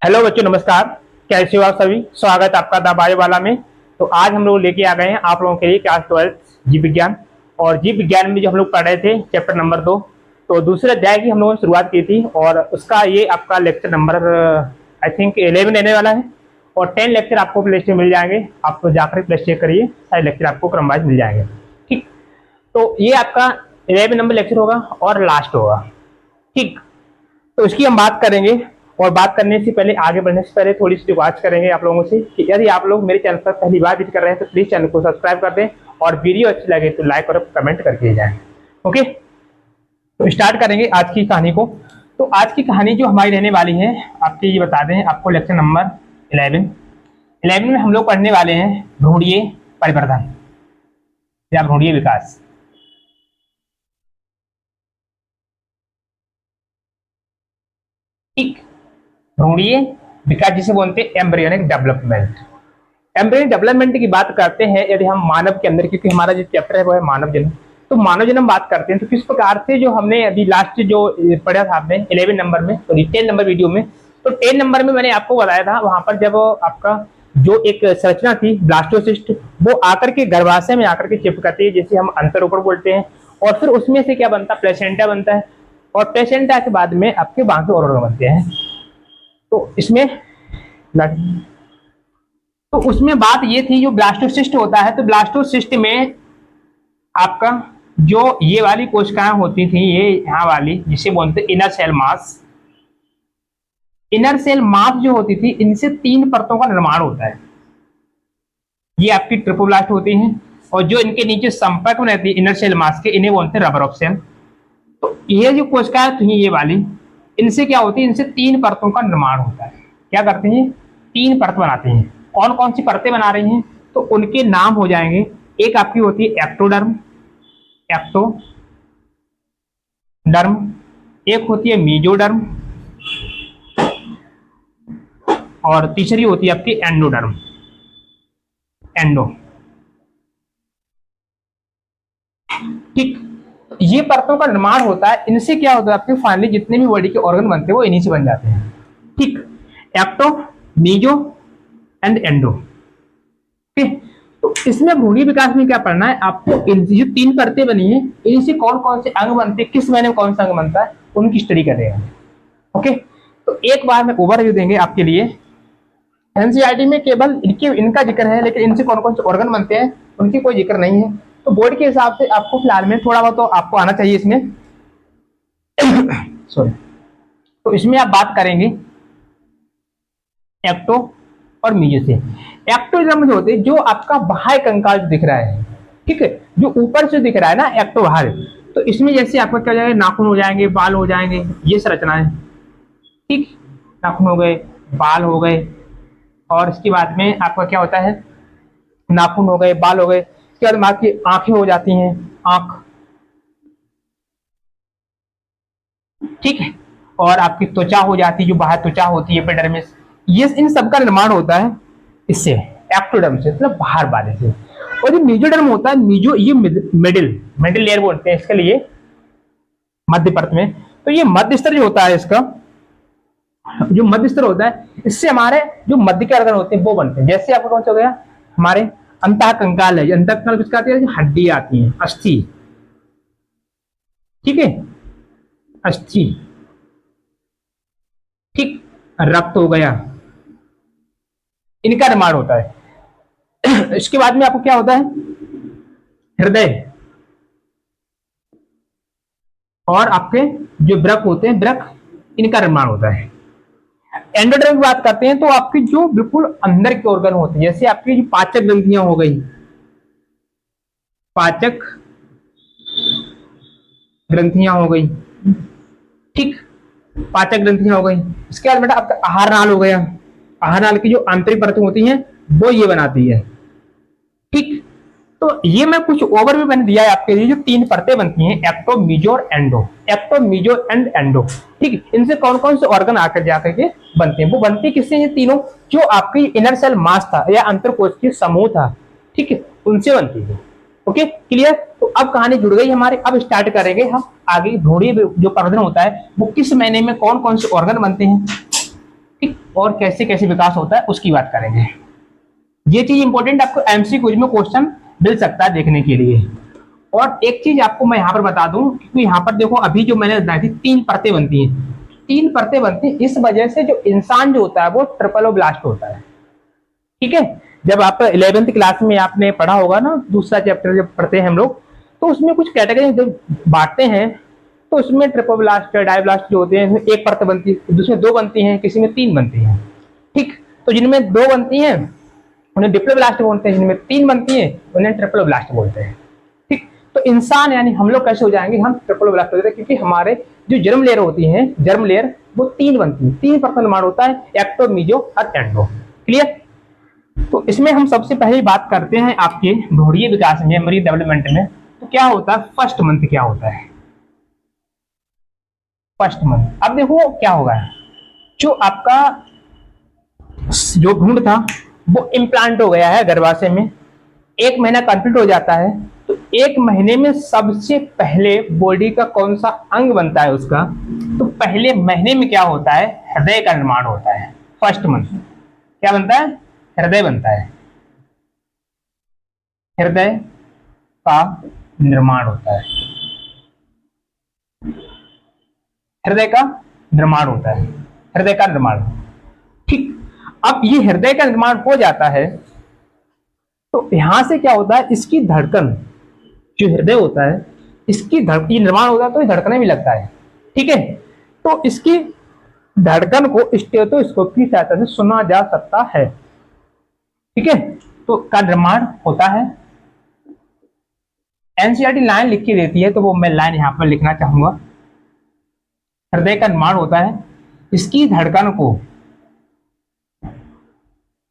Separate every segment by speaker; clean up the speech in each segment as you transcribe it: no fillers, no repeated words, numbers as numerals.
Speaker 1: Hello बच्चों, नमस्कार। कैसे हो आप सभी? स्वागत है आपका द बायो वाला में। तो आज हम लोग लेके आ गए हैं आप लोगों के लिए क्लास 12 जीव विज्ञान। और जीव विज्ञान में जो हम लोग पढ़ रहे थे चैप्टर नंबर 2, तो दूसरे अध्याय की हम लोगों ने शुरुआत की थी और उसका ये आपका लेक्चर नंबर आई थिंक 11 रहने वाला है। और 10 लेक्चर आपको प्ले स्टोर मिल जाएंगे, आप तो जाकर प्ले स्टोर करिए, सारे लेक्चर आपको क्रम वाइज मिल जाएंगे। ठीक, तो ये आपका 11 नंबर लेक्चर होगा और लास्ट होगा। ठीक, तो इसकी हम बात करेंगे। और बात करने से पहले, आगे बढ़ने से पहले थोड़ी सी रिक्वेस्ट करेंगे आप लोगों से कि यदि आप लोग मेरे चैनल पर पहली बार विजिट कर रहे हैं तो प्लीज चैनल को सब्सक्राइब कर दें और वीडियो अच्छी लगे तो लाइक और कमेंट करके जाएं। ओके, तो स्टार्ट करेंगे आज की कहानी को। तो आज की कहानी जो हमारी रहने वाली है, आपकी ये बता दें आपको, लेक्चर नंबर 11 में हम लोग पढ़ने वाले हैं भ्रूणीय परिवर्धन या भ्रूणीय विकास। ठीक, भ्रूणीय विकास जिसे बोलते हैं एम्ब्रियोनिक डेवलपमेंट। एम्ब्रियोनिक डेवलपमेंट की बात करते हैं यदि हम मानव के अंदर, क्योंकि हमारा जो चैप्टर है वो है मानव जन्म। तो मानव जन्म बात करते हैं तो किस प्रकार से, जो हमने अभी लास्ट जो पढ़ा था आपने 11 नंबर में, तो 10 नंबर वीडियो में, तो 10 नंबर में मैंने आपको बताया था वहां पर जब आपका जो एक संरचना थी ब्लास्टोसिस्ट, वो आकर के गर्भाशय में आकर के चिपकती है, जिसे हम अंतरोपण बोलते हैं। और फिर उसमें से क्या बनता है? प्लेसेंटा बनता है। और प्लेसेंटा के बाद में आपके बाकी ऑर्गन बनते हैं। तो इसमें तो उसमें बात ये थी, जो ब्लास्टोसिस्ट होता है, तो ब्लास्टोसिस्ट में आपका जो ये वाली कोशिकाएं होती थी, ये यहाँ वाली जिसे बोलते हैं inner cell mass. Inner cell mass जो होती थी, इनसे 3 परतों का निर्माण होता है। ये आपकी ट्रिपोब्लास्ट होती हैं और जो इनके नीचे संपर्क में रहती है इनर सेल मास के, इन्हें बोलते हैं रबर ऑफ सेल। तो ये जो कोशिकाएं थी ये वाली, इनसे क्या होती है? इनसे 3 परतों का निर्माण होता है। क्या करते हैं? 3 परत बनाते हैं। कौन कौन सी परतें बना रही हैं? तो उनके नाम हो जाएंगे। एक आपकी होती है एक्टोडर्म, एक होती है मीजोडर्म, और तीसरी होती है आपकी एंडोडर्म। एंडो, ठीक, ये परतों का निर्माण होता है। इनसे क्या होता है? आपके फाइनली जितने भी बॉडी के ऑर्गन बनते हैं वो इन्हीं से बन जाते हैं। ठीक, एक्टो, मीजो एंड एंडो। ठीक, तो इसमें भ्रूणीय विकास में क्या पढ़ना है आपको? जो 3 परतें बनी है, इनसे कौन कौन से अंग बनते हैं, किस महीने में कौन सा अंग बनता है, उनकी स्टडी करेंगे। ओके, तो एक बार में ओवरव्यू देंगे आपके लिए। एनसीईआरटी में केवल इनका जिक्र है, लेकिन इनसे कौन कौन से ऑर्गन बनते हैं उनकी कोई जिक्र नहीं है। तो बोर्ड के हिसाब से आपको फिलहाल में थोड़ा बहुत तो आपको आना चाहिए इसमें। सॉरी, तो इसमें आप बात करेंगे एक्टो और मीजो से। एक्टोडर्म जो होते हैं, जो आपका बाह्य कंकाल दिख रहा है, ठीक है, जो ऊपर से दिख रहा है ना, एक्टो बाहर, तो इसमें जैसे आपका क्या हो जाएगा? नाखून हो जाएंगे, बाल हो जाएंगे, ये संरचना है। ठीक, नाखून हो गए, बाल हो गए, और इसके बाद में आपका क्या होता है? नाखून हो गए, बाल हो गए, इसके बाद में आपकी आंखें हो जाती हैं, आंख, ठीक है, और आपकी त्वचा हो जाती है, जो बाहर त्वचा होती है एपिडर्मिस। ये इन सब का निर्माण होता है इससे, एक्टोडर्म से, मतलब बाहर वाले से। और जो मीजोडर्म होता है, मीजो ये मिडिल लेयर बोलते हैं इसके लिए, मध्य परत में। तो ये मध्य स्तर जो होता है इसका, जो मध्य स्तर होता है, इससे हमारे जो मध्य के ऑर्गन होते हैं वो बनते हैं। जैसे आपको कौन सा हो गया? हमारे अंतः कंकाल है। अंतः कंकाल किसका आती है? हड्डी आती है, अस्थि, ठीक है, अस्थि, ठीक, रक्त हो गया, इनका निर्माण होता है। इसके बाद में आपको क्या होता है? हृदय, और आपके जो वृक्क होते हैं, वृक्क, इनका निर्माण होता है। एंडोडर्म की बात करते हैं तो आपकी जो बिल्कुल अंदर के ऑर्गन होते हैं, जैसे आपकी जो पाचक ग्रंथियां हो गई, पाचक ग्रंथियां हो गई, ठीक, पाचक ग्रंथियां हो गई। इसके बाद बेटा आपका आहार नाल हो गया। आहार नाल की जो आंतरिक परतें होती हैं वो ये बनाती है। ठीक, तो ये मैं कुछ ओवरव्यू मैंने दिया है आपके लिए। जो 3 परतें बनती हैं, एक्टो, मीजो और endo, ecto, meso and endo, ठीक, इनसे कौन कौन से ऑर्गन आकर जाकर के बनते हैं? वो बनते किससे? ये तीनों जो आपकी इनर सेल मास था या अंतरकोशिकीय समूह था, ठीक है, उनसे बनती है। Okay, clear? तो अब कहानी जुड़ गई हमारे। अब स्टार्ट करेंगे हम आगे। भ्रूणीय जो परिवर्धन होता है वो किस महीने में कौन कौन से ऑर्गन बनते हैं ठीक, और कैसे कैसे विकास होता है उसकी बात करेंगे। ये चीज इंपॉर्टेंट, आपको एमसीक्यू में क्वेश्चन मिल सकता है देखने के लिए। और एक चीज आपको मैं यहाँ पर बता दूं, क्योंकि यहाँ पर देखो अभी जो मैंने बताई थी 3 परतें बनती हैं, 3 परतें बनती हैं, इस वजह से जो इंसान जो होता है वो ट्रिपलोब्लास्ट होता है। ठीक है, जब आप 11th क्लास में आपने पढ़ा होगा ना, दूसरा चैप्टर जब पढ़ते हैं हम लोग, तो उसमें कुछ कैटेगरी जब बांटते हैं तो उसमें ट्रिपलोब्लास्ट डायब्लास्ट जो होते हैं, एक परत बनती है, दूसरे 2 बनती हैं, किसी में 3 बनती हैं। ठीक, तो जिनमें 2 बनती हैं उन्हें डिप्लोब्लास्ट बोलते हैं, जिनमें 3 बनती हैं उन्हें ट्रिपलोब्लास्ट बोलते हैं। ठीक, तो इंसान यानी हम लोग कैसे हो जाएंगे, हम ट्रिपलोब्लास्ट हो जाते हैं, क्योंकि हमारे जो जर्म लेयर होती है, जर्म लेयर वो 3 बनती है, 3 परत निर्माण होता है, एक्टो, मीजो और एंडो। क्लियर। तो इसमें हम सबसे पहले बात करते हैं आपके भ्रूणीय विकास में, एम्ब्रियो डेवलपमेंट में, तो क्या होता है फर्स्ट मंथ, क्या होता है फर्स्ट मंथ। अब देखो क्या होगा, जो आपका जो भ्रूण था वो इम्प्लांट हो गया है गर्भाशय में, 1 महीना कंप्लीट हो जाता है, तो 1 महीने में सबसे पहले बॉडी का कौन सा अंग बनता है उसका, तो पहले महीने में क्या होता है, हृदय का निर्माण होता है। फर्स्ट मंथ क्या बनता है, हृदय बनता है, हृदय का निर्माण होता है, हृदय का निर्माण होता है, हृदय का निर्माण। ठीक, अब ये हृदय का निर्माण हो जाता है तो यहां से क्या होता है, इसकी धड़कन, जो हृदय होता है इसकी धड़कन निर्माण होता है तो ये धड़कने भी लगता है। ठीक है, तो इसकी धड़कन को स्टेथोस्कोप की सहायता से सुना जा सकता है। ठीक है, तो का निर्माण होता है। एनसीईआरटी लाइन लिख के देती है, तो वो मैं लाइन यहां पर लिखना चाहूंगा। हृदय का निर्माण होता है, इसकी धड़कन को,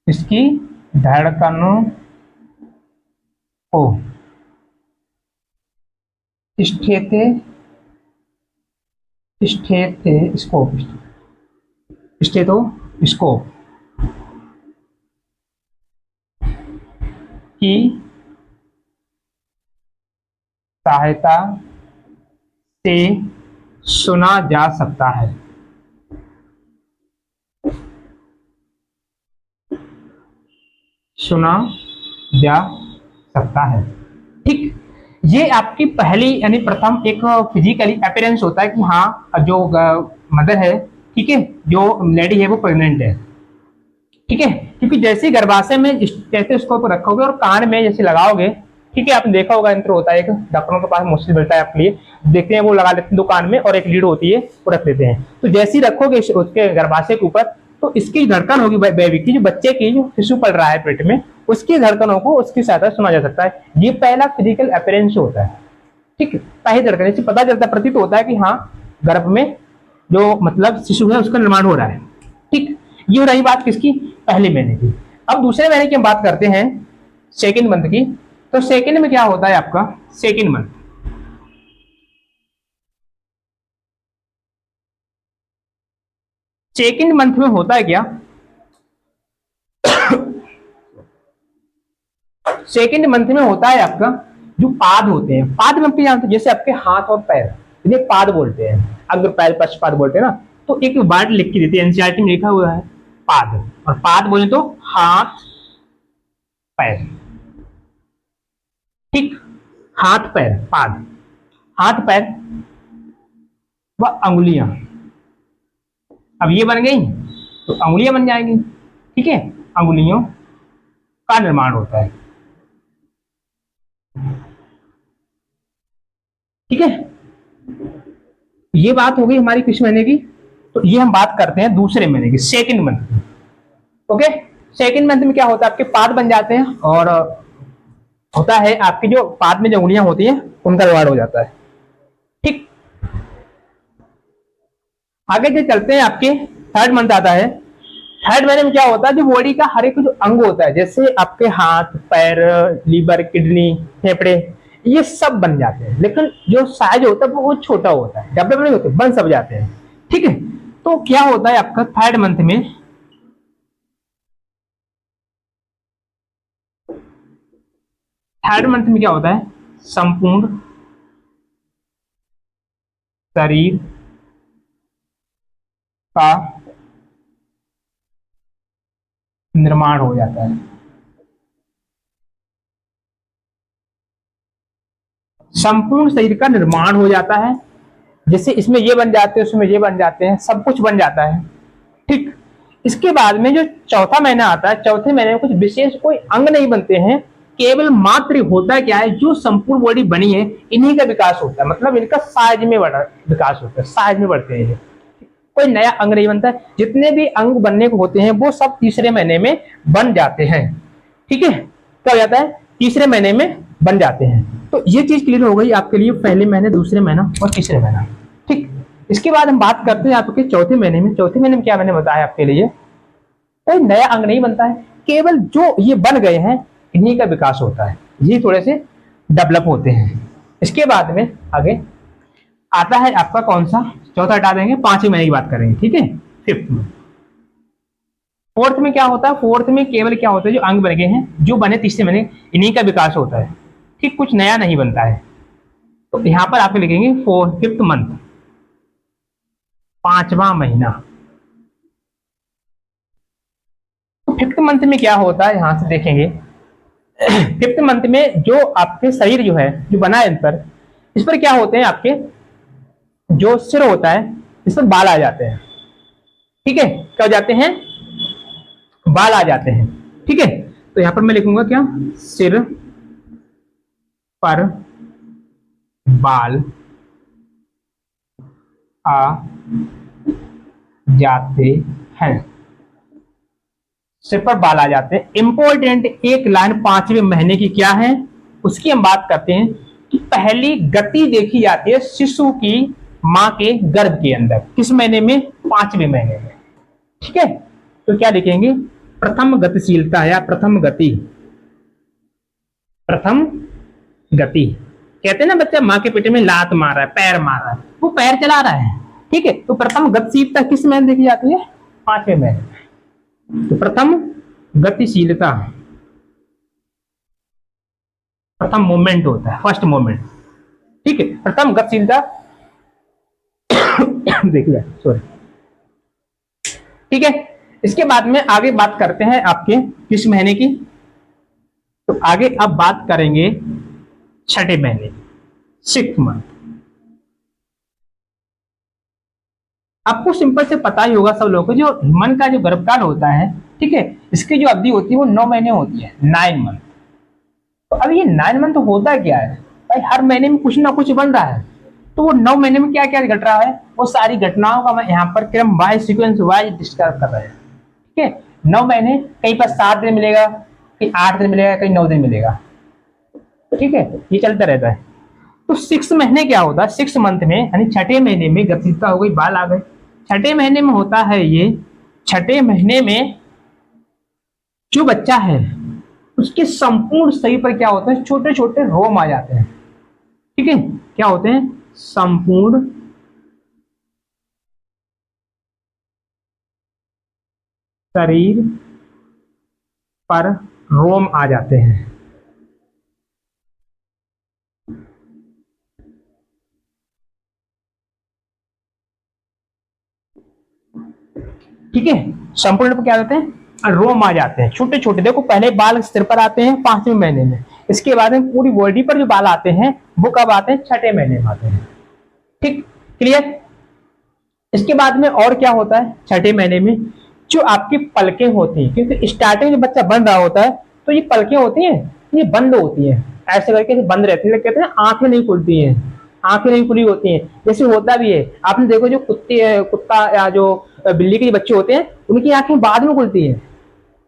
Speaker 1: इसकी धड़कनों को स्टेथोस्कोप की सहायता से सुना जा सकता है। सुना जा सकता है। ठीक, ये आपकी पहली यानी प्रथम एक फिजिकली अपीयरेंस होता है कि हाँ जो मदर है, ठीक है, जो लेडी है वो प्रेग्नेंट है। ठीक है, क्योंकि जैसे गर्भाशय में स्टेथोस्कोप रखोगे और कान में जैसे लगाओगे, ठीक है, आपने देखा होगा यंत्र होता है एक, डॉक्टरों के पास मोस्टली मिलता है आपके लिए, देखते हैं वो लगा लेते हैं 2 कान में और एक लीड होती है वो रख देते हैं। तो जैसे ही रखोगे उसके गर्भाशय के ऊपर, तो इसकी धड़कन होगी बेबी की, जो बच्चे की जो शिशु पड़ रहा है पेट में, उसकी धड़कनों को उसकी सहायता सुना जा सकता है। ये पहला फिजिकल अपीयरेंस होता है। ठीक, पहली धड़कन से पता चलता, प्रतीत होता है कि हाँ गर्भ में जो मतलब शिशु है उसका निर्माण हो रहा है। ठीक, ये रही बात किसकी, पहले महीने की। अब दूसरे महीने की हम बात करते हैं सेकेंड मंथ की। तो सेकेंड में क्या होता है आपका, सेकेंड मंथ, सेकेंड मंथ में होता है क्या, सेकेंड मंथ में होता है आपका जो पाद होते हैं, पाद में जानते हैं, जैसे आपके हाथ और पैर, इन्हें पाद बोलते हैं, अग्र पैर पश्चपाद बोलते हैं ना। तो एक वर्ड लिख के देते हैं, एनसीईआरटी में लिखा हुआ है पाद, और पाद बोले तो हाथ पैर। ठीक, हाथ पैर पाद, हाथ पैर व अंगुलियां, अब ये बन गई तो अंगुलियां बन जाएंगी। ठीक है, अंगुलियों का निर्माण होता है। ठीक है, ये बात हो गई हमारी किस महीने की, तो ये हम बात करते हैं दूसरे महीने की, सेकंड मंथ की। ओके, सेकंड मंथ में क्या होता है, आपके पाद बन जाते हैं और होता है आपकी जो पाद में जो उंगलियां होती हैं उनका निर्माण हो जाता है। ठीक, आगे जो चलते हैं आपके थर्ड मंथ आता है। थर्ड महीने में क्या होता है, जो बॉडी का हर एक जो अंग होता है, जैसे आपके हाथ पैर लीवर किडनी फेफड़े, ये सब बन जाते हैं, लेकिन जो साइज होता है वो छोटा होता है, डब्बे बड़े होते हैं, बन सब जाते हैं। ठीक है, तो क्या होता है आपका थर्ड मंथ में, थर्ड मंथ में क्या होता है, संपूर्ण शरीर का निर्माण हो जाता है। संपूर्ण शरीर का निर्माण हो जाता है, जैसे इसमें ये बन जाते हैं, उसमें ये बन जाते हैं, सब कुछ बन जाता है। ठीक, इसके बाद में जो चौथा महीना आता है, चौथे महीने में कुछ विशेष कोई अंग नहीं बनते हैं, केवल मात्र होता क्या है, जो संपूर्ण बॉडी बनी है इन्हीं का विकास होता है, मतलब इनका साइज में बढ़ा विकास होता है, साइज में बढ़ते हैं, कोई नया अंग नहीं बनता। जितने भी अंग बनने को होते हैं वो सब तीसरे महीने में बन जाते हैं। ठीक है, क्या हो जाता है, तीसरे महीने में बन जाते हैं। तो ये चीज क्लियर हो गई आपके लिए, पहले महीने, दूसरे महीना और तीसरे महीना। ठीक, इसके बाद हम बात करते हैं आपके चौथे महीने में। चौथे महीने में क्या मैंने बताया आपके लिए, कोई नया अंग नहीं बनता है, केवल जो ये बन गए हैं इन्हीं का विकास होता है, ये थोड़े से डेवलप होते हैं। इसके बाद में आगे आता है आपका कौन सा, चौथा हटा देंगे, पांचवें महीने की बात करेंगे। ठीक है, फिफ्थ में। फोर्थ में क्या होता है, फोर्थ में केवल क्या होता है, जो अंग बन गए हैं, जो बने तीसरे महीने, इन्हीं का विकास होता है। ठीक, कुछ नया नहीं बनता है। तो यहां पर आप लिखेंगे फिफ्थ मंथ, पांचवा महीना। तो फिफ्थ मंथ में क्या होता है, यहां से देखेंगे, फिफ्थ मंथ में जो आपके शरीर जो है, जो बना है इस पर क्या होते हैं, आपके जो सिर होता है इस पर बाल आ जाते हैं। ठीक है, क्या हो जाते हैं, बाल आ जाते हैं। ठीक है, तो यहां पर मैं लिखूंगा क्या, सिर पर बाल आ जाते हैं, सिर पर बाल आ जाते हैं। इंपॉर्टेंट एक लाइन पांचवें महीने की क्या है, उसकी हम बात करते हैं कि पहली गति देखी जाती है शिशु की मां के गर्भ के अंदर, किस महीने में, पांचवें महीने में। ठीक है, तो क्या लिखेंगे, प्रथम गतिशीलता या प्रथम गति। प्रथम गति, कहते हैं ना बच्चा मां के पेट में लात मार रहा है, पैर मार रहा है, वो पैर चला रहा है। ठीक है, तो प्रथम गतिशीलता किस महीने देखी जाती है, पांचवें महीने। तो प्रथम गतिशीलता, प्रथम मूवमेंट होता है, फर्स्ट मूवमेंट। ठीक है, प्रथम गतिशीलता देखिए, सॉरी। ठीक है, इसके बाद में आगे बात करते हैं आपके किस महीने की, तो आगे अब बात करेंगे छठे महीने, सिक्स्थ मंथ। आपको सिंपल से पता ही होगा सब लोगों को, जो मन का जो गर्भकाल होता है, ठीक है, इसकी जो अवधि होती है वो 9 महीने होती है, 9 मंथ। तो अब ये 9 मंथ होता क्या है भाई, हर महीने में कुछ ना कुछ बन रहा है। तो वो 9 महीने में क्या क्या घट रहा है, वो सारी घटनाओं का मैं यहाँ पर क्रम वाइज, सीक्वेंस वाइज डिस्कस कर रहे हैं। ठीक है, 9 महीने, कहीं पर 7 दिन मिलेगा, कहीं 8 दिन मिलेगा, कहीं 9 दिन मिलेगा। ठीक है, ये चलता रहता है। तो 6 महीने क्या होता है, 6 मंथ में यानी छठे महीने में गतिशीलता हो गई, बाल आ गए। छठे महीने में होता है ये, छठे महीने में जो बच्चा है उसके संपूर्ण शरीर पर क्या होता है, छोटे छोटे रोम आ जाते हैं। ठीक है, क्या होते हैं, संपूर्ण शरीर पर रोम आ जाते हैं। ठीक है, संपूर्ण पर क्या होते हैं, रोम आ जाते हैं, छोटे छोटे। देखो पहले बाल सिर पर आते हैं 5वें महीने में, इसके बाद में पूरी बॉडी पर जो बाल आते हैं वो कब आते हैं, छठे महीने में आते हैं। ठीक, क्लियर। इसके बाद में और क्या होता है, छठे महीने में जो आपकी पलकें होती हैं, क्योंकि स्टार्टिंग में बच्चा बन रहा होता है तो ये पलकें होती हैं, ये बंद होती हैं, ऐसे करके बंद रहती है, कहते हैं आंखें नहीं खुलती हैं, आंखें नहीं खुली होती हैं। जैसे होता भी है, आपने देखो जो कुत्ता या जो बिल्ली के बच्चे होते हैं उनकी आंखें बाद में खुलती हैं,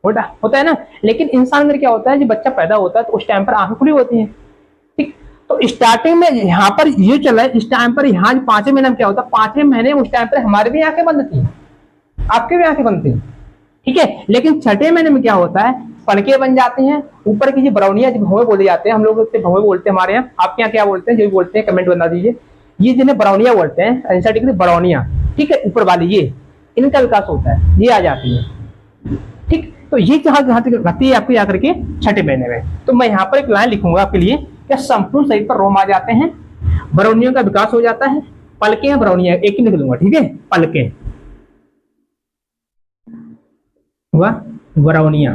Speaker 1: होता है ना। लेकिन इंसान में क्या होता है, जब बच्चा पैदा होता है तो उस टाइम पर आंखें खुली होती हैं। ठीक, तो स्टार्टिंग में यहाँ पर ये चला है, इस टाइम पर यहाँ 5वें महीने में क्या होता है, 5वें महीने उस टाइम पर हमारी भी आंखें बंद थी, आपके भी आंखें बंद थी। ठीक है, लेकिन छठे महीने में क्या होता है, पलके बन जाती हैं, ऊपर की जो बरौनिया, जब भवें बोले जाते हैं, हम लोग भवें बोलते हैं हमारे यहाँ, आपके यहाँ क्या बोलते हैं, जो भी बोलते हैं कमेंट बता दीजिए। ये जिन्हें बरौनिया बोलते हैं, आंसर डिग्री बरौनिया। ठीक है, ऊपर वाली ये, इनका विकास होता है, ये आ जाती है। ठीक, तो ये जहां जहां तक गति है आपकी आकर के छठे महीने में। तो मैं यहाँ पर एक लाइन लिखूंगा आपके लिए, क्या संपूर्ण शरीर पर रोम आ जाते हैं, बरौनियों का विकास हो जाता है, पलके हैं बरौनिया, एक ही लिख लूंगा। ठीक है, पलके हुआ, बरौनिया,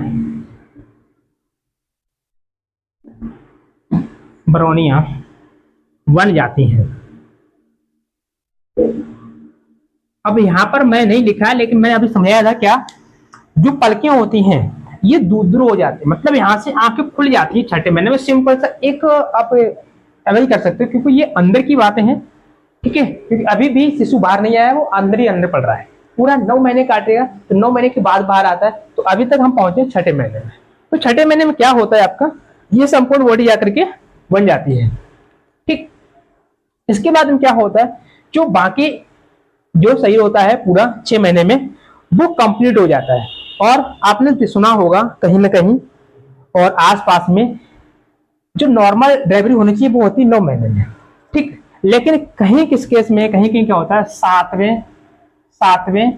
Speaker 1: बरौनिया बन जाती हैं। अब यहाँ पर मैं नहीं लिखा है, लेकिन मैंने अभी समझाया था क्या, जो पलकें होती हैं ये दूर दूर हो जाती है, मतलब यहाँ से आंखें खुल जाती है छठे महीने में। सिंपल सा एक आप अवेल कर सकते हो, क्योंकि ये अंदर की बातें हैं, ठीक है, क्योंकि अभी भी शिशु बाहर नहीं आया है, वो अंदर ही अंदर पड़ रहा है। पूरा 9 महीने काटेगा तो 9 महीने के बाद बाहर आता है, तो अभी तक हम पहुंचे छठे महीने में। तो छठे महीने में क्या होता है आपका, ये संपूर्ण बॉडी जाकर के बन जाती है, ठीक। इसके बाद में क्या होता है, जो बाकी जो शरीर होता है पूरा 6 महीने में वो कंप्लीट हो जाता है। और आपने सुना होगा कहीं ना कहीं और आसपास में, जो नॉर्मल डिलीवरी होनी चाहिए वो होती है 9 महीने में, ठीक। लेकिन कहीं किस केस में, कहीं कहीं क्या होता है, सातवें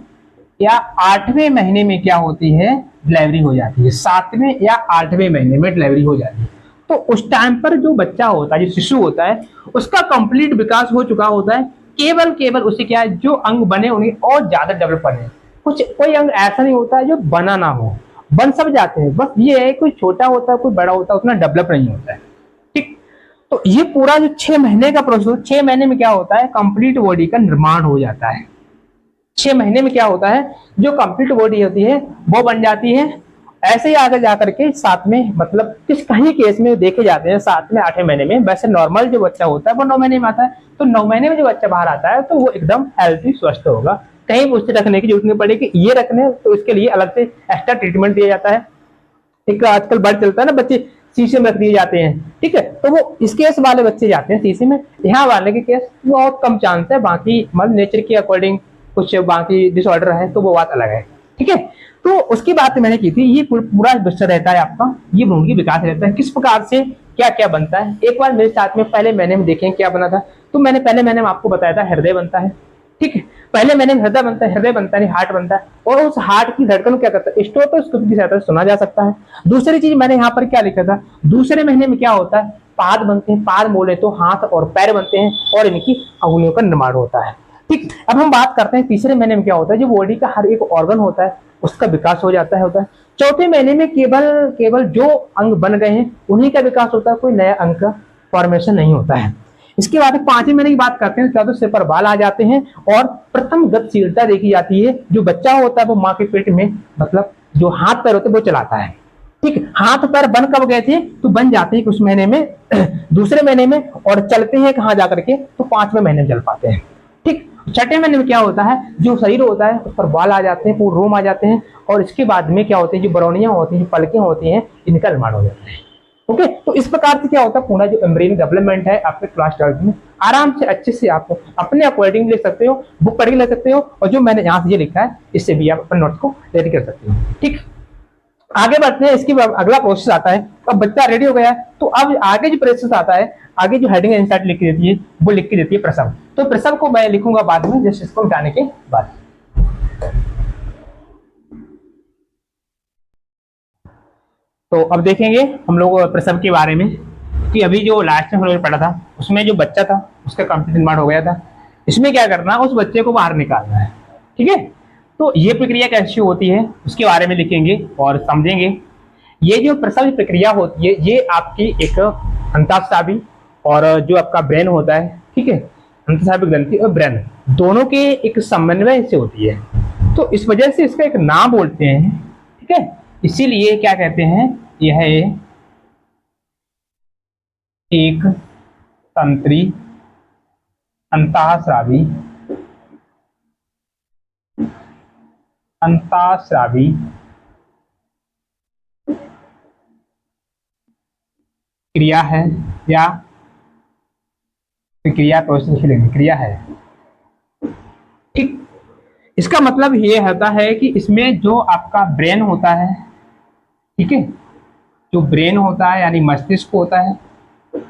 Speaker 1: या 8वें महीने में क्या होती है, डिलीवरी हो जाती है। 7वें या 8वें महीने में डिलीवरी हो जाती है। तो उस टाइम पर जो बच्चा होता है, जो शिशु होता है, उसका कंप्लीट विकास हो चुका होता है। केवल उसे क्या है, जो अंग बने उन्हें और ज्यादा डेवलप बने। कुछ कोई अंग ऐसा नहीं होता है जो बना ना हो, बन सब जाते हैं, बस ये है कोई छोटा होता है कोई बड़ा होता है, उतना डेवलप नहीं होता है, ठीक। तो ये पूरा जो 6 महीने का प्रोसेस, 6 महीने में क्या होता है, कंप्लीट बॉडी का निर्माण हो जाता है। 6 महीने में क्या होता है, जो कंप्लीट बॉडी होती है वो बन जाती है। ऐसे ही आगे जाकर के 7वें, मतलब किस कहीं केस में देखे जाते हैं 7वें 8वें महीने में। वैसे नॉर्मल जो बच्चा होता है वो 9 महीने में आता है। तो 9 महीने में जो बच्चा बाहर आता है तो वो एकदम हेल्थी स्वस्थ होगा, कहीं उसे रखने की जरूरत नहीं पड़ेगी। ये रखने तो इसके लिए अलग से एक्स्ट्रा ट्रीटमेंट दिया जाता है। एक आजकल बर्ड चलता है ना, बच्चे शीशे में रख दिए जाते हैं, ठीक है, तो वो इस केस वाले बच्चे जाते हैं शीशे में। यहाँ वाले के केस बहुत कम चांस है, बाकी मतलब नेचर के अकॉर्डिंग कुछ बाकी डिसऑर्डर है तो वो बात अलग है, ठीक है। तो उसकी बात मैंने की थी, ये पूरा विषय रहता है आपका, ये भ्रूण की विकास रहता है, किस प्रकार से क्या क्या बनता है। एक बार मेरे साथ में पहले महीने में देखें क्या बना था। तो मैंने पहले महीने में आपको बताया था हृदय बनता है, ठीक है। पहले महीने में हृदय बनता है, हृदय बनता नहीं हार्ट बनता है, और उस हार्ट की धड़कन क्या करता है, स्टेथोस्कोप की सहायता से सुना जा सकता है। दूसरी चीज मैंने यहाँ पर क्या लिखा था, दूसरे महीने में क्या होता है, पाद बनते हैं, पाद बोले तो हाथ और पैर बनते हैं, और इनकी अंगुलियों का निर्माण होता है, ठीक। अब हम बात करते हैं तीसरे महीने में क्या होता है, जो बॉडी का हर एक ऑर्गन होता है उसका विकास हो जाता है। चौथे महीने में केवल जो अंग बन गए हैं उन्हीं का विकास होता है, कोई नया अंग का फॉर्मेशन नहीं होता है। इसके बाद 5वें महीने की बात करते हैं, क्या तो सिर पर बाल आ जाते हैं और प्रथम गतिशीलता देखी जाती है। जो बच्चा होता है वो माँ के पेट में, मतलब जो हाथ पैर होते हैं वो चलाता है, ठीक। हाथ पैर बन कब गए थे, तो बन जाते हैं कुछ महीने में दूसरे महीने में, और चलते हैं कहाँ जाकर के, तो 5वें महीने में चल पाते हैं, ठीक। छठे महीने में क्या होता है, जो शरीर होता है उस पर बाल आ जाते हैं, पूरे रोम आ जाते हैं, और इसके बाद में क्या होते हैं, जो बरौनियां होती हैं, जो पलकें होती हैं, इनका निर्माण हो जाता है, ओके। तो इस प्रकार से क्या होता है, पूरा जो एम्ब्रियन डेवलपमेंट है आपके क्लास 12 में आराम से अच्छे से आप अपने अकॉर्डिंग लिख सकते हो, बुक पढ़ के लिख सकते हो, और जो मैंने यहाँ से ये लिखा है इससे भी आप अपने नोट्स को रेडी कर सकते हो, ठीक। आगे बढ़ते हैं, इसकी अगला प्रोसेस आता है। अब बच्चा रेडी हो गया है, तो अब आगे जो प्रोसेस आता है, आगे जो हेडिंग इंसर्ट लिख के देती है वो लिख के देती है प्रसव। तो प्रसव को मैं लिखूंगा बाद में, जस्ट इसको हटाने के बाद। तो अब देखेंगे हम लोग प्रसव के बारे में, कि अभी जो लास्ट में हम लोग पढ़ा था उसमें जो बच्चा था उसका कंप्लीट निर्माण हो गया था। इसमें क्या करना, उस बच्चे को बाहर निकालना है, ठीक है। तो ये प्रक्रिया कैसी होती है उसके बारे में लिखेंगे और समझेंगे। ये जो प्रसव प्रक्रिया होती है ये आपकी एक अंतःस्रावी और जो आपका ब्रेन होता है, ठीक है, अंतःस्रावी ग्रंथि और ब्रेन दोनों के एक समन्वय से होती है। तो इस वजह से इसका एक नाम बोलते हैं, ठीक है। इसीलिए क्या कहते हैं, यह एक तंत्री अंतःस्रावी क्रिया है, या क्रिया क्रिया है, ठीक। इसका मतलब ये होता है कि इसमें जो आपका ब्रेन होता है, ठीक है, जो ब्रेन होता है यानी मस्तिष्क होता है,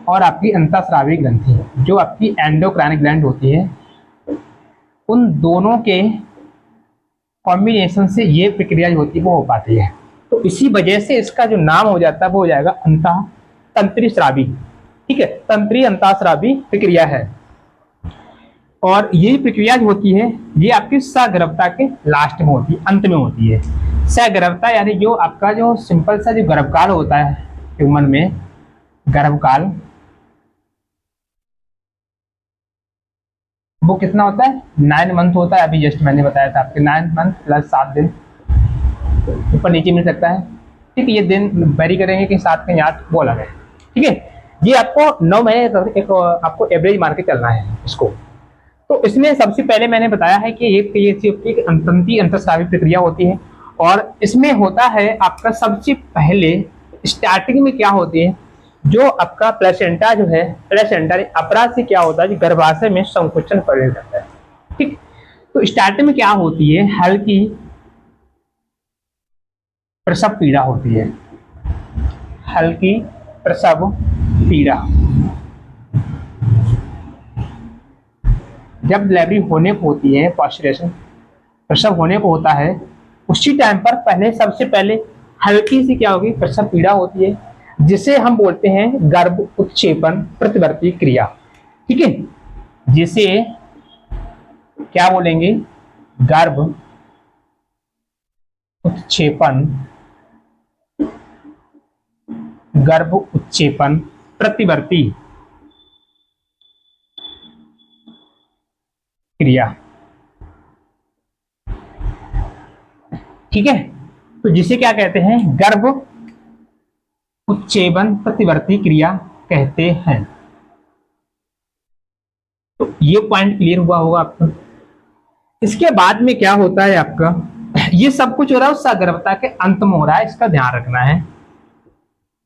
Speaker 1: और आपकी अंतःस्रावी ग्रंथि जो आपकी एंडोक्राइन ग्लैंड होती है, उन दोनों के कॉम्बिनेशन से ये प्रक्रिया जो होती है वो हो पाती है। तो इसी वजह से इसका जो नाम हो जाता है वो हो जाएगा तंत्री स्रावी, ठीक है, तंत्री अंतःस्रावी प्रक्रिया है। और ये प्रक्रिया जो होती है ये आपकी सगर्भता के लास्ट में होती है, अंत में होती है। सगर्भता यानी जो आपका जो सिंपल सा जो गर्भकाल होता है ह्यूमन में, गर्भकाल वो कितना होता है, 9 मंथ होता है। अभी जस्ट मैंने बताया था आपके 9 मंथ प्लस 7 दिन, ऊपर नीचे मिल सकता है। ठीक है, ये दिन वेरी करेंगे कि 7 के 8 वो अलग है। ठीक है, ये आपको 9 महीने तक एक आपको एवरेज मार के चलना है इसको। तो इसमें सबसे पहले मैंने बताया है कि एक अंतंती अंतःस्रावी प्रक्रिया होती है, और इसमें होता है आपका सबसे पहले स्टार्टिंग में क्या होती है, जो आपका प्लेसेंटा जो है, प्लेसेंटा अपरा से क्या होता है, गर्भाशय में संकुचन प्रवेश करता है। ठीक, तो स्टार्टिंग में क्या होती है, हल्की प्रसव पीड़ा होती है, हल्की प्रसव पीड़ा। जब डिलीवरी होने को होती है, पास्चुरेशन प्रसव होने को होता है, उसी टाइम पर पहले सबसे पहले हल्की सी क्या होगी, प्रसव पीड़ा होती है, जिसे हम बोलते हैं गर्भ उत्क्षेपण प्रतिवर्ती क्रिया। ठीक है, जिसे क्या बोलेंगे, गर्भ उत्क्षेपण, गर्भ उत्क्षेपण प्रतिवर्ती क्रिया। ठीक है, तो जिसे क्या कहते हैं, गर्भ उत्क्षेपण प्रतिवर्ती क्रिया कहते हैं। तो ये पॉइंट क्लियर हुआ होगा आपका। इसके बाद में क्या होता है आपका, ये सब कुछ हो रहा है सगर्भता के अंत में हो रहा है, इसका ध्यान रखना है।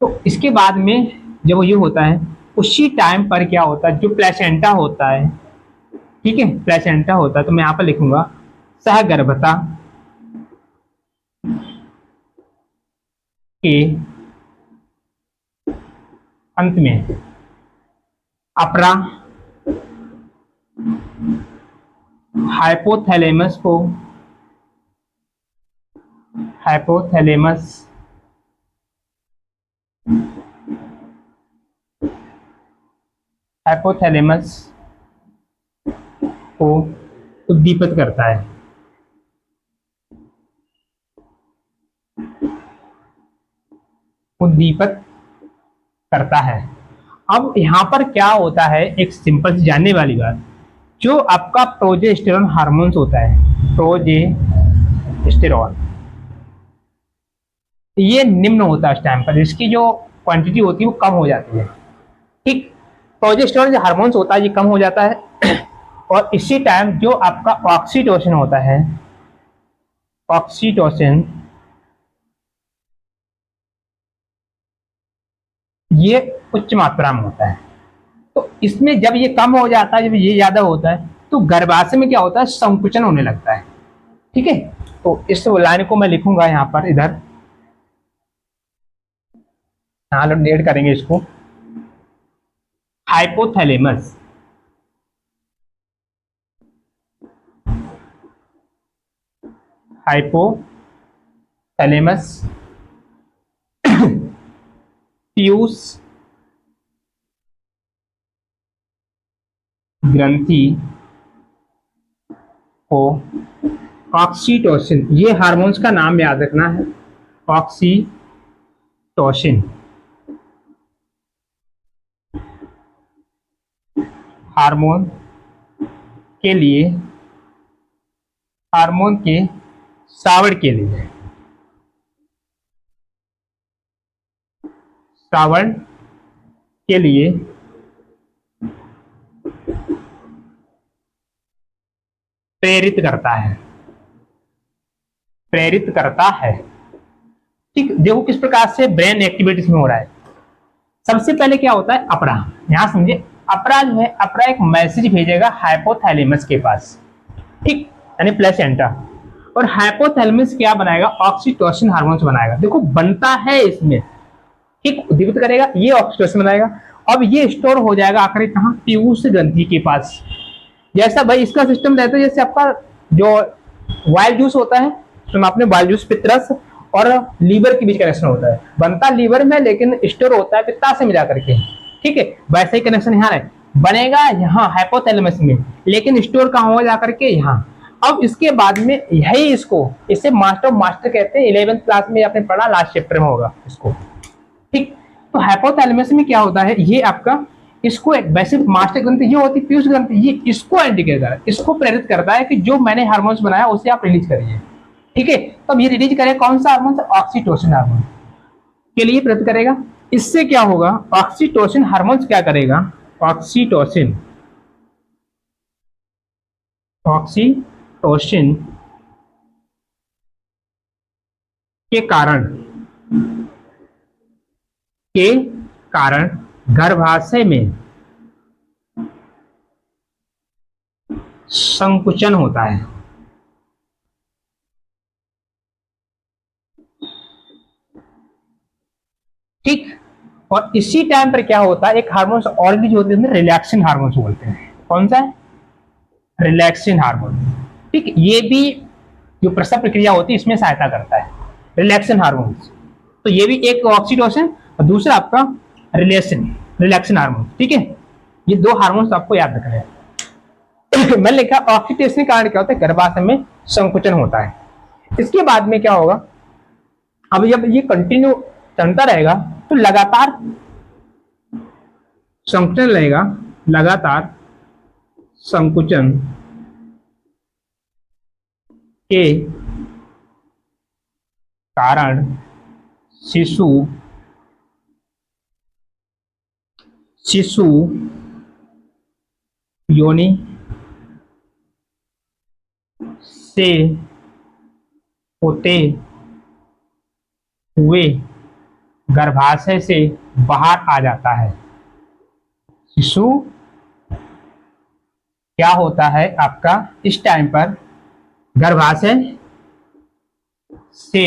Speaker 1: तो इसके बाद में जब ये होता है, उसी टाइम पर क्या होता है, जो प्लेसेंटा होता है, ठीक है, प्लेसेंटा होता है, तो मैं यहां पर लिखूंगा सहगर्भता के अंत में अपरा हाइपोथैलेमस को, हाइपोथैलेमस हाइपोथैलेमस को उद्दीपित करता है। उद्दीपित करता है। अब यहां पर क्या होता है, एक सिंपल सी जानने वाली बात, जो आपका प्रोजेस्टेरॉन हार्मोन्स होता है, प्रोजेस्टेरॉन, ये निम्न होता है उस टाइम पर, इसकी जो क्वांटिटी होती है वो कम हो जाती है। ठीक, प्रोजेस्टेरॉन जो हार्मोन्स होता है ये कम हो जाता है, और इसी टाइम जो आपका ऑक्सीटोसिन होता है, ऑक्सीटोसिन, ये उच्च मात्रा में होता है। तो इसमें जब ये कम हो जाता है, जब ये ज्यादा होता है, तो गर्भाशय में क्या होता है, संकुचन होने लगता है। ठीक है, तो इस लाइन को मैं लिखूंगा यहां पर, इधर डेट करेंगे इसको, हाइपोथैलेमस, हाइपोथैलेमस पीयूष ग्रंथि को ऑक्सीटोसिन, ये हार्मोन्स का नाम याद रखना है, ऑक्सीटोसिन हार्मोन के लिए, हार्मोन के श्रावण के लिए, श्रावण के लिए प्रेरित करता है, प्रेरित करता है। ठीक, देखो किस प्रकार से ब्रेन एक्टिविटीज में हो रहा है। सबसे पहले क्या होता है, अपरा, यहां समझे, अपरा जो है, अपरा एक मैसेज भेजेगा हाइपोथैलेमस के पास, ठीक, यानी प्लेसेंटा, और हाइपोथैलेमस क्या बनाएगा, ऑक्सीटोसिन हार्मोन्स बनाएगा। देखो बनता है इसमें, ठीक, उद्दीपित करेगा, ये ऑक्सीटोसिन बनाएगा। अब ये स्टोर हो जाएगा आखिर कहां, पीयूष ग्रंथि के पास। जैसा भाई इसका सिस्टम रहता है, जैसे आपका जो वाइल जूस होता है, तो आपने वाइल जूस पित्रस और लीवर के बीच कनेक्शन होता है, बनता लीवर में लेकिन स्टोर होता है पित्ता से मिला करके। ठीक है, वैसे ही कनेक्शन यहाँ है, बनेगा यहाँ हाइपोथैलेमस में, लेकिन स्टोर कहाँ होगा जाकर के यहाँ। अब इसके बाद में यही इसे मास्टर ऑफ मास्टर कहते हैं। 11th क्लास में आपने पढ़ा, लास्ट चैप्टर में होगा इसको, ठीक। तो हाइपोथैलेमस में क्या होता है, ये आपका इसको एक वैसे मास्टर ग्रंथि ये होती है पीयूष ग्रंथि, ये इसको इंडिकेट करता है, इसको प्रेरित करता है कि जो मैंने हार्मोन्स बनाया उसे आप रिलीज करिए, ठीक है। तब ये रिलीज करे कौन सा हार्मोन, ऑक्सीटोसिन हार्मोन के लिए प्रेरित करेगा। इससे क्या होगा, ऑक्सीटोसिन हार्मोन्स क्या करेगा, ऑक्सीटोसिन के कारण गर्भाशय में संकुचन होता है, ठीक। और इसी टाइम पर क्या होता है, एक हार्मोन और भी जो होते हैं रिलैक्सिन हार्मोन बोलते हैं। कौन सा है, रिलैक्सिन हार्मोन, ठीक। ये भी जो प्रसव प्रक्रिया होती है इसमें सहायता करता है, रिलैक्सिन हार्मोन। तो ये भी एक ऑक्सीटोसिन और दूसरा आपका रिलैक्सिन हार्मोन, ठीक है। ये दो हार्मोन्स आपको याद रखना है। मैंने लिखा ऑक्सीटोसिन के कारण क्या होता है, गर्भाशय में संकुचन होता है। इसके बाद में क्या होगा, अब जब ये कंटिन्यू चलता रहेगा तो लगातार संकुचन रहेगा, लगातार संकुचन के कारण शिशु योनि से होते हुए गर्भाशय से बाहर आ जाता है। शिशु क्या होता है आपका, इस टाइम पर गर्भाशय से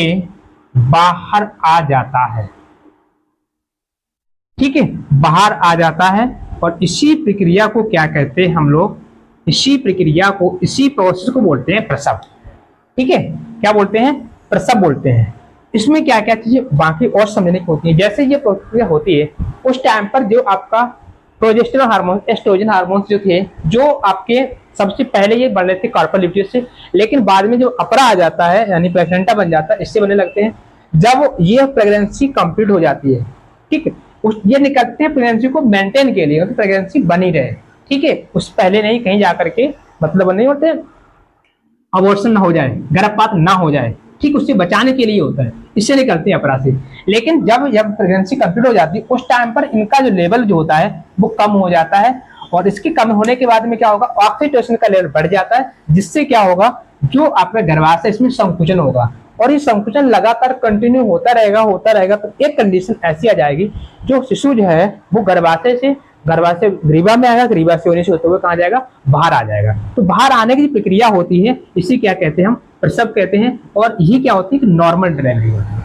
Speaker 1: बाहर आ जाता है, ठीक है, बाहर आ जाता है। और इसी प्रक्रिया को क्या कहते हैं हम लोग, इसी प्रोसेस को बोलते हैं प्रसव, ठीक है। क्या बोलते हैं, प्रसव बोलते हैं। इसमें क्या क्या चीजें बाकी और समझने की होती है। जैसे ये प्रक्रिया होती है उस टाइम पर जो आपका प्रोजेस्टेरोन हार्मोन, एस्ट्रोजन हार्मोन्स जो थे, जो आपके सबसे पहले ये बन रहे थे कार्पल ल्यूटियस से, लेकिन बाद में जो अपरा आ जाता है यानी प्लेसेंटा बन जाता है, इससे बनने लगते हैं। जब ये प्रेगनेंसी कंप्लीट हो जाती है, ठीक है, ये निकलते हैं प्रेगनेंसी को मेंटेन के लिए, प्रेगनेंसी बनी रहे, ठीक है। उस पहले नहीं कहीं जाकर के मतलब नहीं होते अबॉर्शन ना हो जाए, गर्भपात ना हो जाए, ठीक, उससे बचाने के लिए होता है, इससे निकलते हैं अपरा से। लेकिन जब प्रेगनेंसी कंप्लीट हो जाती है उस टाइम पर इनका जो लेवल जो होता है वो कम हो जाता है। और इसके कम होने के बाद में क्या होगा, ऑक्सीटोसिन का लेवल बढ़ जाता है, जिससे क्या होगा, जो आपका गर्भाशय इसमें संकुचन होगा। और ये संकुचन लगातार कंटिन्यू होता रहेगा तो एक कंडीशन ऐसी आ जाएगी, जो शिशु जो है वो गर्भाशय ग्रीवा में आएगा, ग्रीवा से होने से होते हुए कहाँ जाएगा, बाहर आ जाएगा। तो बाहर आने की जो प्रक्रिया होती है इसी क्या कहते हैं, हम प्रसव कहते हैं। और ये क्या होती है, नॉर्मल डिलीवरी होती है,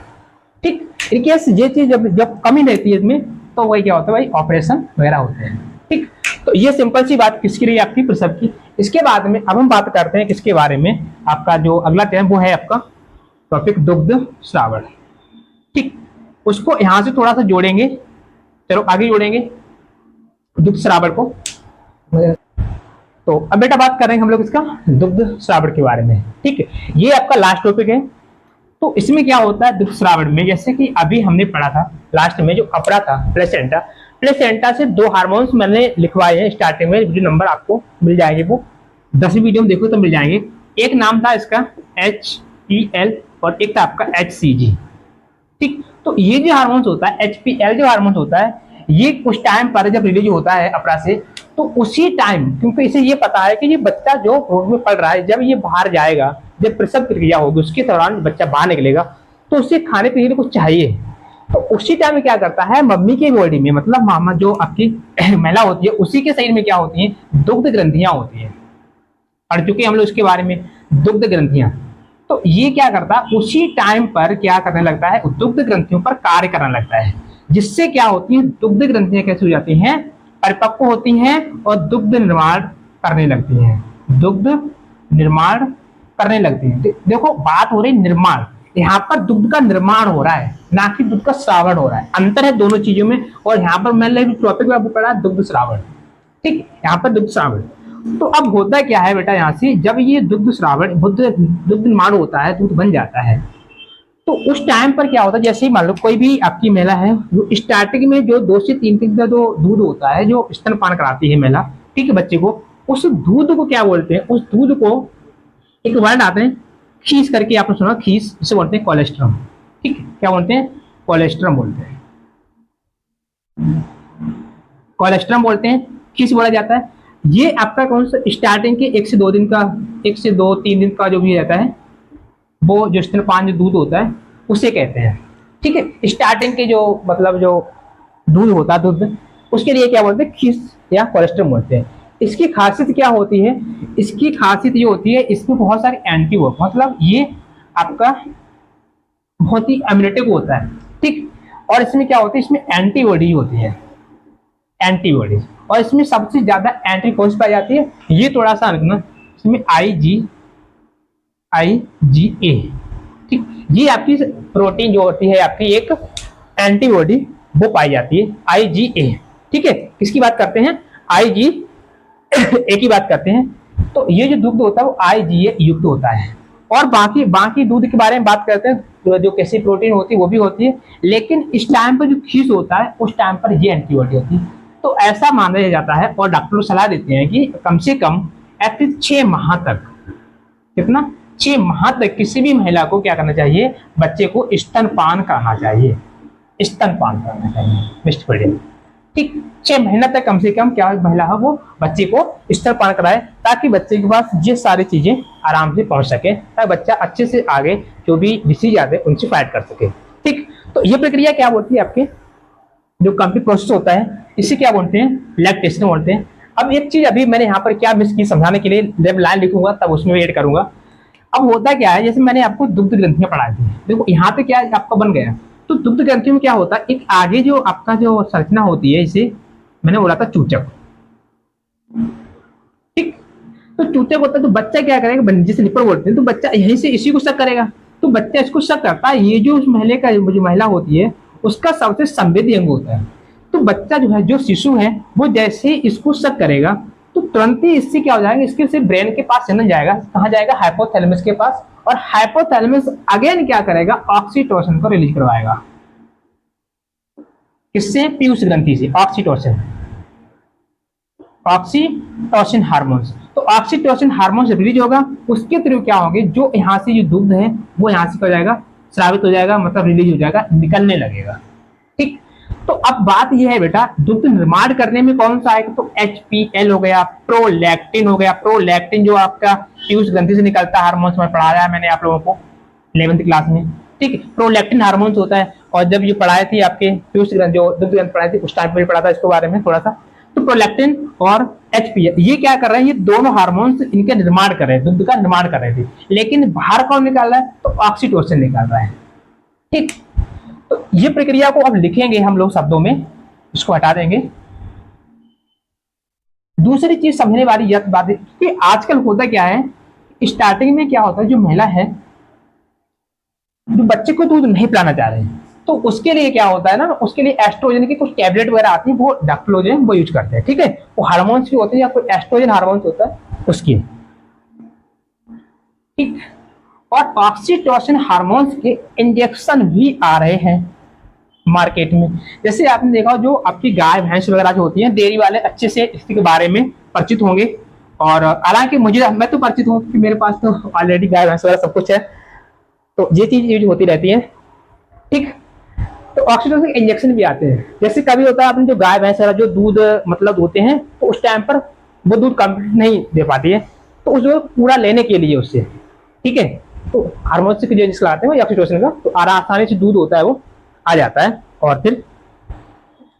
Speaker 1: ठीक। इन केस ये चीज जब कमी रहती है इसमें, तो वही क्या होता है भाई, ऑपरेशन वगैरह होते हैं, ठीक। तो ये सिंपल सी बात किसके लिए, आपकी प्रसव की। इसके बाद में अब हम बात करते हैं किसके बारे में, आपका जो अगला टर्म वो है आपका टॉपिक दुग्ध श्रावण, ठीक। उसको यहां से थोड़ा सा जोड़ेंगे, चलो आगे जोड़ेंगे दुग्ध श्रावण को। तो अब बेटा बात करेंगे हम लोग इसका दुग्ध श्रावण के बारे में, ठीक है। ये आपका लास्ट टॉपिक है। तो इसमें क्या होता है दुग्ध श्रावण में, जैसे कि अभी हमने पढ़ा था लास्ट में, जो अपरा था प्लेसेंटा से दो हार्मोन्स मैंने लिखवाए हैं स्टार्टिंग में, वीडियो नंबर आपको मिल जाएंगे, वो 10वीं वीडियो में देखो तो मिल जाएंगे। एक नाम था इसका HPL और एक था आपका HCG, ठीक। तो ये जो हार्मोन्स होता है HPL जो हार्मोन्स होता है, ये कुछ टाइम पर जब रिलीज होता है अपरा से, तो उसी टाइम, क्योंकि इसे ये पता है कि ये बच्चा जो पेट में पल रहा है, जब ये बाहर जाएगा, जब प्रसव प्रक्रिया होगी उसके दौरान बच्चा बाहर निकलेगा, तो उसे खाने पीने को चाहिए। तो उसी टाइम में क्या करता है, मम्मी की बॉडी में, मतलब मामा जो आपकी महिला होती है, उसी के शरीर में क्या होती है, दुग्ध ग्रंथियां होती है। पढ़ चुके हम लोग इसके बारे में, दुग्ध ग्रंथियां। तो ये क्या करता है, उसी टाइम पर क्या करने लगता है, दुग्ध ग्रंथियों पर कार्य करने लगता है, जिससे क्या होती है, दुग्ध ग्रंथियां कैसे हो जाती हैं, परिपक्व होती हैं और दुग्ध निर्माण करने लगती हैं, दुग्ध निर्माण करने लगती हैं। देखो बात हो रही यहाँ पर दुग्ध का निर्माण हो रहा है, ना कि दुग्ध का श्रावण हो रहा है, अंतर है दोनों चीजों में। और यहाँ पर मैंने टॉपिक में आपको पढ़ा दुग्ध श्रावण, ठीक, यहाँ पर दुग्ध श्रावण। तो अब होता क्या है बेटा, यहाँ से जब ये दुग्ध श्रावण दुग्ध निर्माण होता है, दूध बन जाता है, तो उस टाइम पर क्या होता है, जैसे ही मान लो कोई भी आपकी महिला है, जो स्टार्टिंग में जो 2 से 3 दिन का जो दूध होता है, जो स्तनपान कराती है महिला, ठीक है, बच्चे को, उस दूध को क्या बोलते हैं, उस दूध को एक वर्ड आते हैं खीस करके, आपने सुना खीस, इसे बोलते हैं कोलेस्ट्रम। ठीक है, क्या बोलते हैं, कोलेस्ट्रम बोलते हैं, कोलेस्ट्रम बोलते हैं, खीस बोला जाता है। ये आपका कौन सा स्टार्टिंग के 1 से 2 दिन का, 1 से 2-3 दिन का जो भी रहता है, वो जो स्तनपान जो दूध होता है उसे कहते हैं। ठीक है, स्टार्टिंग के जो मतलब जो दूध होता है, दूध, उसके लिए क्या बोलते हैं, खीस या कोलेस्ट्रम बोलते हैं। इसकी खासियत क्या होती है, इसकी खासियत ये होती है, इसमें बहुत सारे एंटीबॉडी, मतलब ये आपका बहुत ही इम्यूनिटिव होता है। ठीक, और इसमें क्या होती है, इसमें एंटीबॉडी होती है, एंटीबॉडी, और इसमें सबसे ज्यादा एंटी कौन सी पाई जाती है, ये थोड़ा सा रखना, इसमें IgA। ठीक, ये आपकी प्रोटीन जो होती है, आपकी एक एंटीबॉडी वो पाई जाती है, IgA। ठीक है, किसकी बात करते हैं, IgA की बात करते हैं। तो ये जो दुग्ध होता है वो IgA युक्त होता है। और बाकी दूध के बारे में बात करते हैं, तो जो कैसी प्रोटीन होती है वो भी होती है, लेकिन इस टाइम पर जो खीस होता है उस टाइम पर ये एंटीबॉडी होती है। तो ऐसा माना जाता है, और डॉक्टर सलाह देते हैं कि कम से कम एटलीस्ट 6 माह तक, कितना, 6 माह तक किसी भी महिला को क्या करना चाहिए, बच्चे को स्तनपान कराना चाहिए, स्तनपान कराना चाहिए, बेस्ट फ्रेंड। ठीक, 6 महीना तक कम से कम क्या महिला है वो बच्चे को स्तनपान कराए, ताकि बच्चे के पास ये सारी चीजें आराम से पहुंच सके, ताकि बच्चा अच्छे से आगे जो भी डिसीज आते हैं उनसे फाइट कर सके। ठीक, तो ये प्रक्रिया क्या बोलती है, आपके जो कंप्लीट प्रोसेस होता है, इसे क्या बोलते हैं, लैक्टेशन बोलते हैं। अब एक चीज अभी मैंने यहाँ पर क्या मिस की समझाने के लिए, जब लाइन लिखूंगा तब उसमें ऐड करूंगा। अब होता क्या है, जैसे मैंने आपको दुग्ध ग्रंथियां पढ़ाई थी, देखो यहाँ पे क्या आपका बन गया, तो दुग्ध ग्रंथि में क्या होता है, एक आगे जो आपका जो संरचना होती है, इसे मैंने बोला था चूचक। ठीक, तो चूचक होता है, तो बच्चा क्या करेगा, जैसे निपर बोलते हैं, तो बच्चा यहीं से इसी को शक करेगा, तो बच्चा इसको शक करता है, ये जो उस महिला का जो महिला होती है उसका सबसे संवेदी अंग होता है। तो बच्चा जो है, जो शिशु है, वो जैसे इसको शक करेगा तो तुरंत ही इससे क्या हो जाएगा, इसके से ब्रेन के पास चलने जाएगा, कहाँ जाएगा, हाइपोथैलेमस के पास, और हाइपोथैलेमस अगेन क्या करेगा, ऑक्सीटोसिन को रिलीज करवाएगा, किससे, पीयूष ग्रंथि से, ऑक्सीटोसिन हार्मोन्स। तो ऑक्सीटोसिन हार्मोन रिलीज होगा, उसके थ्रू क्या होंगे, जो यहाँ से जो दुग्ध है वो यहाँ से हो जाएगा, स्रावित हो जाएगा, मतलब रिलीज हो जाएगा, निकलने लगेगा। ठीक, तो अब बात यह है बेटा, दुग्ध निर्माण करने में कौन सा आएगा, तो HPL हो गया, प्रोलैक्टिन हो गया, प्रोलैक्टिन जो आपका पीयूष ग्रंथि से निकलता हार्मोन्स में पढ़ाया है मैंने आप लोगों को 11th क्लास में। ठीक, प्रोलैक्टिन हार्मोन्स होता है, और जब ये पढ़ाई थी आपके पीयूष ग्रंथि जो दुग्ध ग्रंथि पढ़ाई थी उस टाइम पर पढ़ा था इसके बारे में थोड़ा सा। तो प्रोलैक्टिन और HPL ये क्या कर रहे हैं, ये दोनों हार्मोन्स इनके निर्माण कर रहे हैं, दुग्ध का निर्माण कर रहे थे, लेकिन बाहर कौन निकाल रहा है, तो ऑक्सीटोसिन निकाल रहा है। ठीक, तो ये प्रक्रिया को अब लिखेंगे हम लोग शब्दों में, इसको हटा देंगे। दूसरी चीज समझने वाली यह बात है कि आजकल होता क्या है, स्टार्टिंग में क्या होता है, जो महिला है जो बच्चे को दूध नहीं पिलाना चाह रहे हैं, तो उसके लिए क्या होता है ना, उसके लिए एस्ट्रोजन की कुछ टैबलेट वगैरह आती है, वो डॉक्टर लोग वो यूज करते हैं। ठीक है, वो हार्मोन्स की होती है, या कोई एस्ट्रोजन हार्मोन्स होता है उसकी। ठीक, और ऑक्सीटोसिन हार्मोन्स के इंजेक्शन भी आ रहे हैं मार्केट में। जैसे आपने देखा जो आपकी गाय भैंस वगैरह जो होती हैं, डेयरी वाले अच्छे से इसके बारे में परिचित होंगे, और हालांकि मैं तो परिचित हूँ कि मेरे पास तो ऑलरेडी गाय भैंस वगैरह सब कुछ है, तो ये चीज यूज होती रहती है। ठीक, तो ऑक्सीटोसिन इंजेक्शन भी आते हैं, जैसे कभी होता है आपने जो गाय भैंस वगैरह जो दूध मतलब होते हैं, तो उस टाइम पर वो दूध कंप्लीट नहीं दे पाती है, तो उसको पूरा लेने के लिए उससे, ठीक है, तो हार्मोन्स के जो इंजेक्शन आते हैं ऑक्सीटोसिन का, तो आसानी से दूध होता है वो आ जाता है, और फिर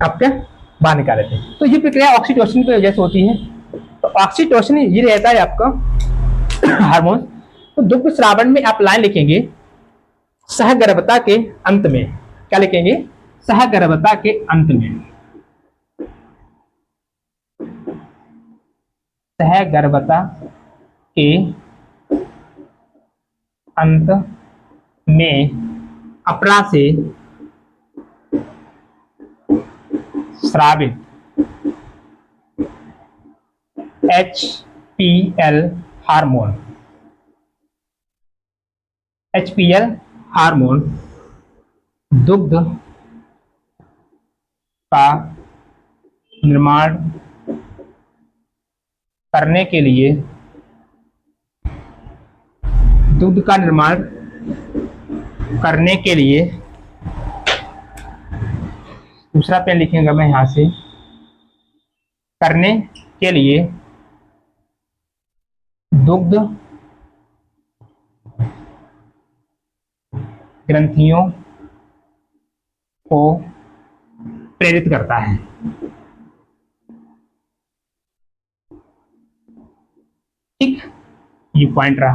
Speaker 1: आपके बाहर निकाल लेते हैं। तो ये प्रक्रिया ऑक्सीटोसिन की वजह से होती है। तो ऑक्सीटोसिन ये रहता है आपका हार्मोन। तो दुग्ध श्रावण में आप लाइन लिखेंगे सहगर्भता के अंत में, क्या लिखेंगे, सहगर्भता के अंत में, सहगर्भता के अंत में अपरा से स्रावित HCl HPL hormone, HPL hormone दुग्ध का निर्माण करने के लिए, दूध का निर्माण करने के लिए, दूसरा पेन लिखेंगे मैं यहां से, करने के लिए दुग्ध ग्रंथियों को प्रेरित करता है। ठीक, ये पॉइंट रहा।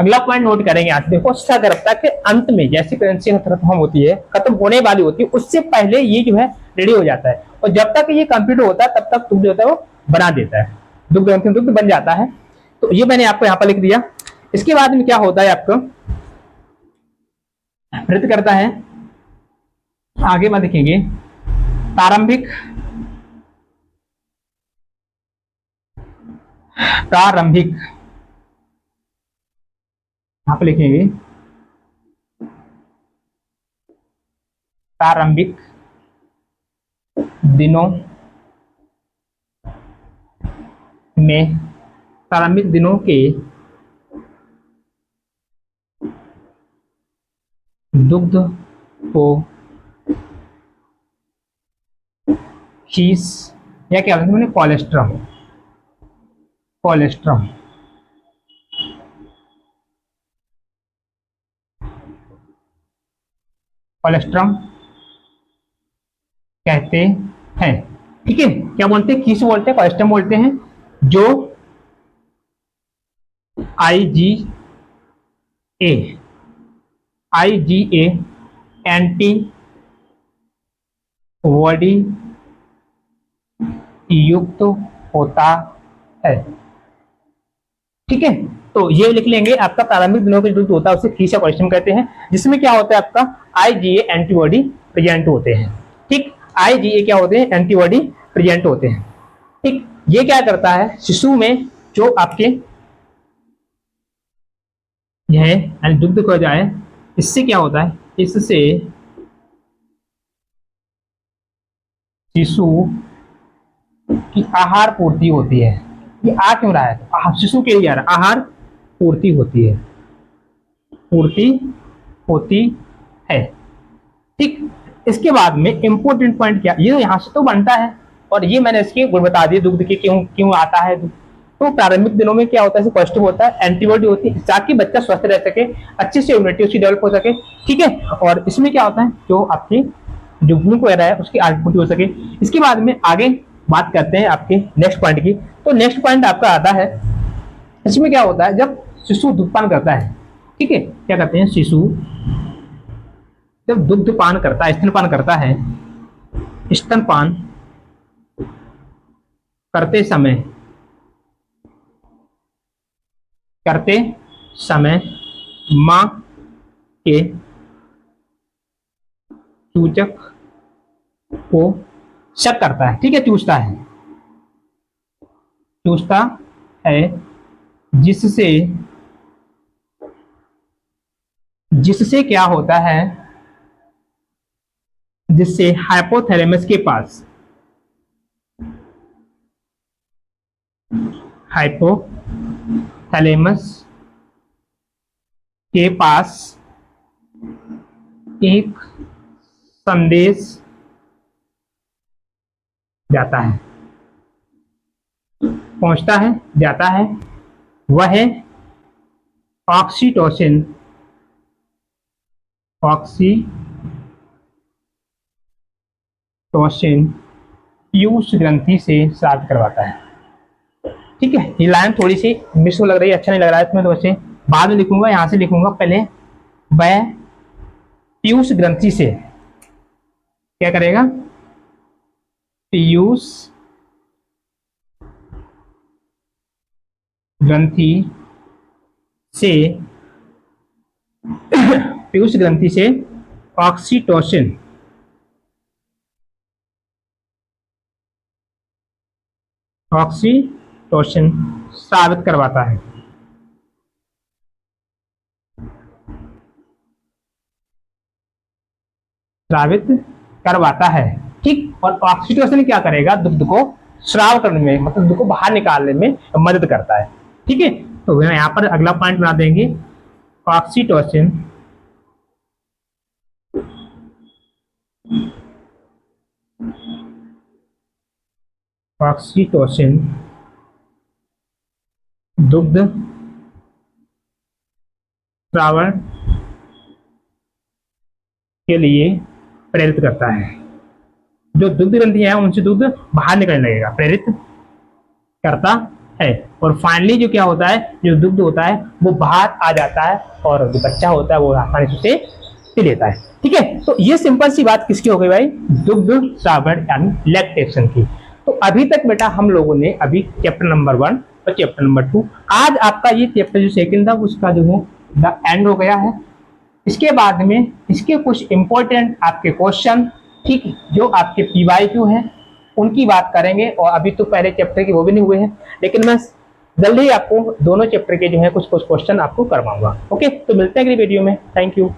Speaker 1: अगला पॉइंट नोट करेंगे आज, देखो सगर्भता के अंत में जैसे प्रेगनेंसी खत्म होती है, खत्म होने वाली होती है, उससे पहले ये जो है रेडी हो जाता है, और जब तक ये कंप्लीट होता है तब तक दुग्ध होता है वो बना देता है, दुग्ध ग्रंथि दुग्ध बन जाता है। तो ये मैंने आपको यहाँ पर लिख दिया। इसके बाद में क्या होता है, आपको प्रेरित करता है, आगे में देखेंगे प्रारंभिक यहां पर लिखेंगे प्रारंभिक दिनों में, प्रारंभिक दिनों के दुग्ध को खीस या क्या बोलते हैं कोलेस्ट्रम, कोलेस्ट्रम कोलेस्ट्रम कहते हैं। ठीक है, क्या बोलते हैं, किस बोलते हैं, कोलेस्ट्रम बोलते हैं, जो IgA एंटीबॉडी युक्त होता है। ठीक है, तो ये लिख लेंगे, आपका प्रारंभिक दिनों के दुग्ध होता है उसे खीसा कोलेस्ट्रम कहते हैं, जिसमें क्या होता है आपका IgA एंटीबॉडी प्रेजेंट होते हैं। ठीक, IgA क्या होते हैं, एंटीबॉडी प्रेजेंट होते हैं। ठीक, ये क्या करता है, शिशु में जो आपके यह दुग्ध को जाए, इससे क्या होता है, इससे शिशु की आहार पूर्ति होती है। ये आ क्यों रहा है, शिशु के लिए आ रहा है, आहार पूर्ति होती है, पूर्ति होती है। ठीक, इसके बाद में इंपोर्टेंट पॉइंट क्या, ये यहां से तो बनता है, और ये मैंने इसके गुण बता दिए दुग्ध के क्यों क्यों आता है। तो प्रारंभिक दिनों में क्या होता है, पॉजिटिव होता है, एंटीबॉडी होती है ताकि बच्चा स्वस्थ रह सके, अच्छे से इम्यूनिटी उसकी डेवलप हो सके। ठीक है, और इसमें क्या होता है, जो आपकी जो ग्लूकोज वगैरह है उसकी आपूर्ति हो सके। इसके बाद में आगे बात करते हैं आपके नेक्स्ट पॉइंट की। तो नेक्स्ट पॉइंट आपका आता है, इसमें क्या होता है, जब शिशु दुग्धपान करता है, ठीक है, क्या करते हैं, शिशु जब दुग्धपान करता है, स्तनपान करता है, स्तनपान करते समय मां के चूचक को शक करता है। ठीक है, चूसता है, जिससे क्या होता है, जिससे हाइपोथैलेमस के पास, हाइपोथैलेमस के पास एक संदेश जाता है, पहुंचता है, जाता है, वह है ऑक्सीटोसिन, पीयूष ग्रंथि से स्राव करवाता है। ठीक है, ये लाइन थोड़ी सी मिस लग रही है, अच्छा नहीं लग रहा है इसमें, तो वैसे बाद में लिखूंगा, यहां से लिखूंगा, पहले वह पीयूष ग्रंथि से क्या करेगा, पीयूष ग्रंथि से पीयूष ग्रंथि से ऑक्सीटोसिन स्रावित करवाता है। स्रावित करवाता है, ठीक। और ऑक्सीटोसिन क्या करेगा, दुग्ध को स्राव करने में, मतलब दुग्ध को बाहर निकालने में मदद करता है, ठीक है। तो यहाँ पर अगला पॉइंट बना देंगे, ऑक्सीटोसिन ऑक्सीटोसिन दुग्ध स्रावण के लिए प्रेरित करता है। जो दुग्ध ग्रंथियां हैं उनसे दूध बाहर निकलने लगेगा, प्रेरित करता है। और फाइनली जो क्या होता है, जो दुग्ध होता है वो बाहर आ जाता है और जो बच्चा होता है वो आसानी से उसे पी लेता है, ठीक है। तो ये सिंपल सी बात किसकी हो गई भाई, दुग्ध स्रावण यानी लैक्टेशन की। तो अभी तक बेटा हम लोगों ने अभी चैप्टर नंबर 1 और चैप्टर नंबर 2, आज आपका ये चैप्टर जो सेकंड था उसका जो है द एंड हो गया है। इसके बाद में इसके कुछ इंपॉर्टेंट आपके क्वेश्चन, ठीक, जो आपके पीवाईक्यू हैं उनकी बात करेंगे। और अभी तो पहले चैप्टर के वो भी नहीं हुए हैं, लेकिन मैं जल्दी ही आपको दोनों चैप्टर के जो है कुछ क्वेश्चन आपको करवाऊंगा। ओके, तो मिलते हैं अगली वीडियो में। Thank you.